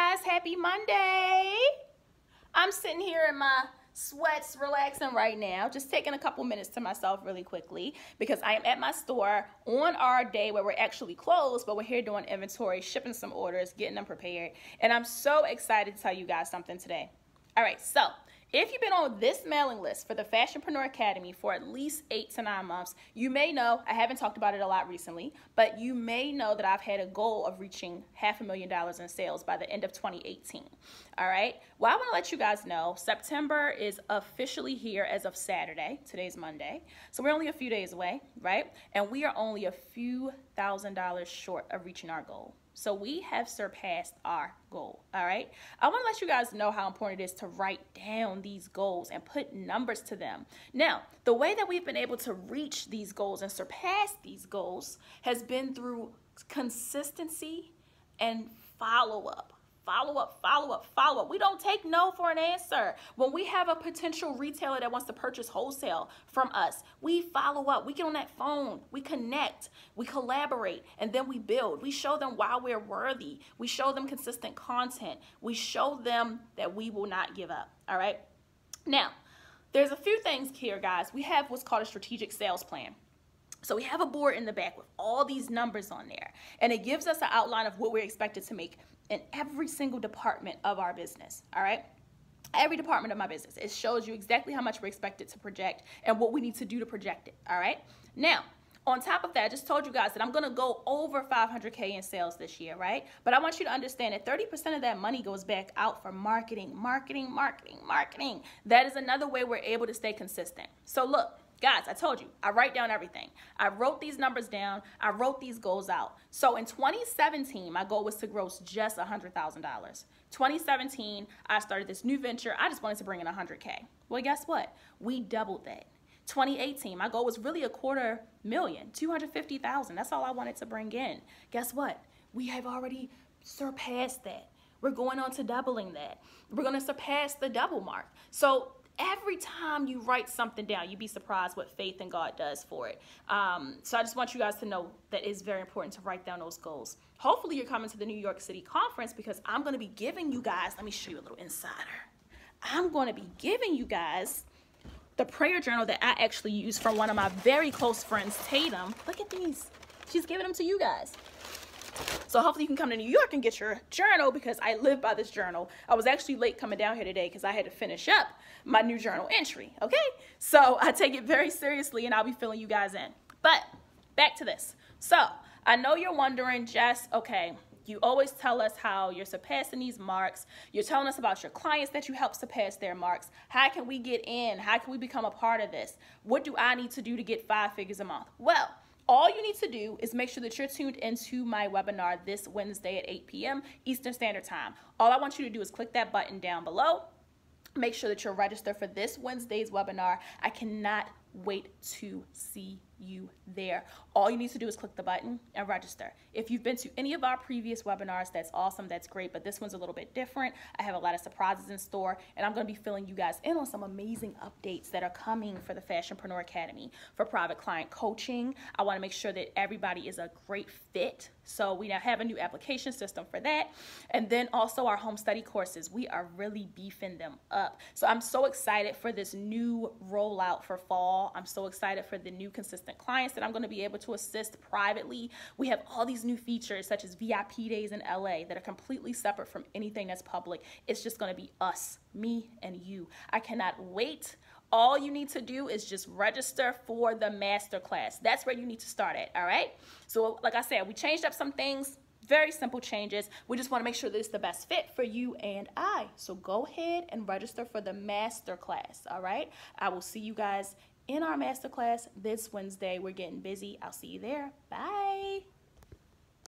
guys, happy Monday. I'm sitting here in my sweats relaxing right now, just taking a couple minutes to myself really quickly because I am at my store on our day where we're actually closed, but we're here doing inventory, shipping some orders, getting them prepared, and I'm so excited to tell you guys something today. All right, so if you've been on this mailing list for the Fashionpreneur Academy for at least 8 to 9 months, you may know, I haven't talked about it a lot recently, but you may know that I've had a goal of reaching $500,000 in sales by the end of 2018. All right, well, I want to let you guys know September is officially here as of Saturday. Today's Monday, so we're only a few days away, right? And we are only a few $1,000s short of reaching our goal. So we have surpassed our goal, all right? I want to let you guys know how important it is to write down these goals and put numbers to them. Now, the way that we've been able to reach these goals and surpass these goals has been through consistency and follow-up. Follow-up. We don't take no for an answer. When we have a potential retailer that wants to purchase wholesale from us, we follow up. We get on that phone. We connect. We collaborate. And then we build. We show them why we're worthy. We show them consistent content. We show them that we will not give up. All right? Now, there's a few things here, guys. We have what's called a strategic sales plan. So we have a board in the back with all these numbers on there, and it gives us an outline of what we're expected to make in every single department of our business, all right? Every department of my business. It shows you exactly how much we're expected to project and what we need to do to project it, all right? Now, on top of that, I just told you guys that I'm gonna go over 500K in sales this year, right? But I want you to understand that 30% of that money goes back out for marketing. That is another way we're able to stay consistent. So look, guys, I told you, I write down everything. I wrote these numbers down. I wrote these goals out. So in 2017, my goal was to gross just $100,000. 2017, I started this new venture. I just wanted to bring in 100K. Well, guess what? We doubled that. 2018, my goal was really $250,000, 250,000. That's all I wanted to bring in. Guess what? We have already surpassed that. We're going on to doubling that. We're going to surpass the double mark. So every time you write something down, you'd be surprised what faith in God does for it. So I just want you guys to know that it's very important to write down those goals. Hopefully you're coming to the New York City conference because I'm going to be giving you guys, let me show you a little insider. I'm going to be giving you guys the prayer journal that I actually use from one of my very close friends, Tatum. Look at these. She's giving them to you guys. So hopefully you can come to New York and get your journal because I live by this journal. I was actually late coming down here today because I had to finish up my new journal entry, okay? So I take it very seriously and I'll be filling you guys in. But back to this. So I know you're wondering, Jess, okay, you always tell us how you're surpassing these marks. You're telling us about your clients that you help surpass their marks. How can we get in? How can we become a part of this? What do I need to do to get 5 figures a month? Well, all you need to do is make sure that you're tuned into my webinar this Wednesday at 8 p.m. Eastern Standard Time. All I want you to do is click that button down below. Make sure that you're registered for this Wednesday's webinar. I cannot wait to see you there. All you need to do is click the button and register. If you've been to any of our previous webinars, that's awesome, that's great, but this one's a little bit different. I have a lot of surprises in store, and I'm going to be filling you guys in on some amazing updates that are coming for the Fashionpreneur Academy. For private client coaching, I want to make sure that everybody is a great fit, so we now have a new application system for that. And then also our home study courses, we are really beefing them up. So I'm so excited for this new rollout for fall. I'm so excited for the new consistent clients that I'm going to be able to assist privately. We have all these new features such as VIP days in LA that are completely separate from anything that's public. It's just going to be us, me and you. I cannot wait. All you need to do is just register for the masterclass. That's where you need to start at, all right? So like I said, we changed up some things. Very simple changes. We just want to make sure that it's the best fit for you and I. So go ahead and register for the masterclass, all right? I will see you guys in our masterclass this Wednesday. We're getting busy. I'll see you there. Bye.